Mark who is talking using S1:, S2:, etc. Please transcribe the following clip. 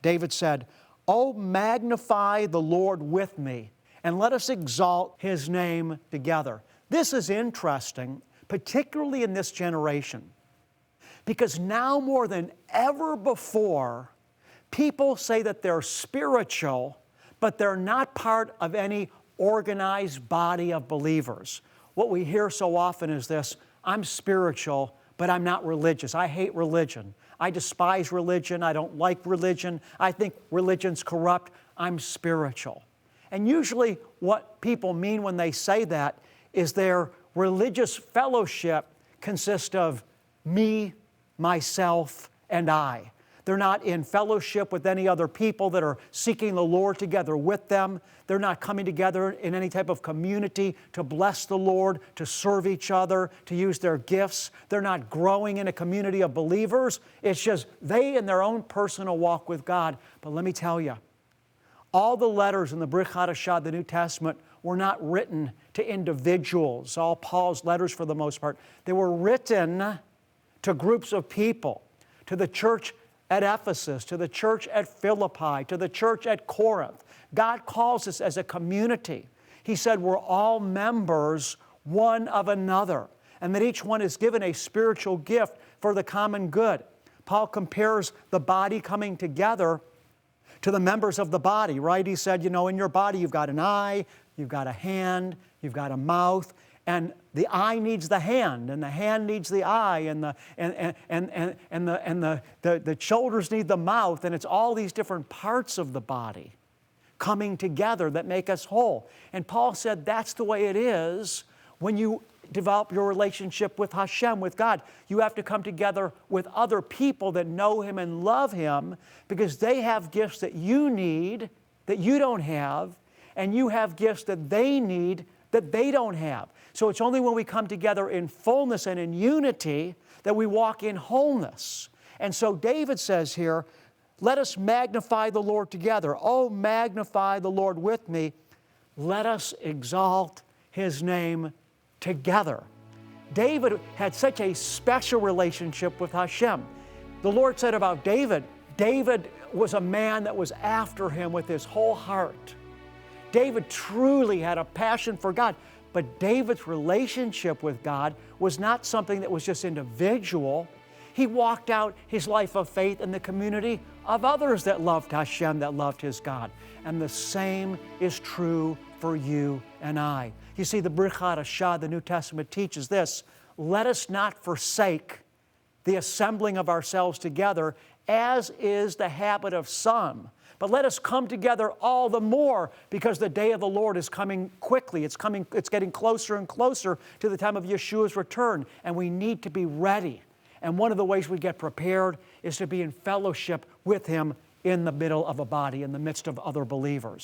S1: David said, "Oh, magnify the Lord with me, and let us exalt His name together." This is interesting, particularly in this generation, because now more than ever before, people say that they're spiritual, but they're not part of any organized body of believers. What we hear so often is this: I'm spiritual, but I'm not religious. I hate religion. I despise religion. I don't like religion. I think religion's corrupt. I'm spiritual. And usually what people mean when they say that is their religious fellowship consists of me, myself, and I. They're not in fellowship with any other people that are seeking the Lord together with them. They're not coming together in any type of community to bless the Lord, to serve each other, to use their gifts. They're not growing in a community of believers. It's just they in their own personal walk with God. But let me tell you, all the letters in the Brit Hadashah, the New Testament, were not written to individuals. All Paul's letters, for the most part, they were written to groups of people, to the church at Ephesus, to the church at Philippi, to the church at Corinth. God calls us as a community. He said we're all members one of another, and that each one is given a spiritual gift for the common good. Paul compares the body coming together to the members of the body, right? He said, in your body you've got an eye, you've got a hand, you've got a mouth, and the eye needs the hand, and the hand needs the eye, and the shoulders need the mouth, and it's all these different parts of the body coming together that make us whole. And Paul said that's the way it is when you develop your relationship with Hashem, with God. You have to come together with other people that know Him and love Him, because they have gifts that you need that you don't have, and you have gifts that they need that they don't have. So it's only when we come together in fullness and in unity that we walk in wholeness. And so David says here, let us magnify the Lord together. Oh, magnify the Lord with me. Let us exalt His name together. David had such a special relationship with Hashem. The Lord said about David, David was a man that was after Him with his whole heart. David truly had a passion for God. But David's relationship with God was not something that was just individual. He walked out his life of faith in the community of others that loved Hashem, that loved his God. And the same is true for you and I. You see, the Brit Hadashah, the New Testament, teaches this: let us not forsake the assembling of ourselves together, as is the habit of some. But let us come together all the more, because the day of the Lord is coming quickly. It's getting closer and closer to the time of Yeshua's return, and we need to be ready. And one of the ways we get prepared is to be in fellowship with Him in the middle of a body, in the midst of other believers.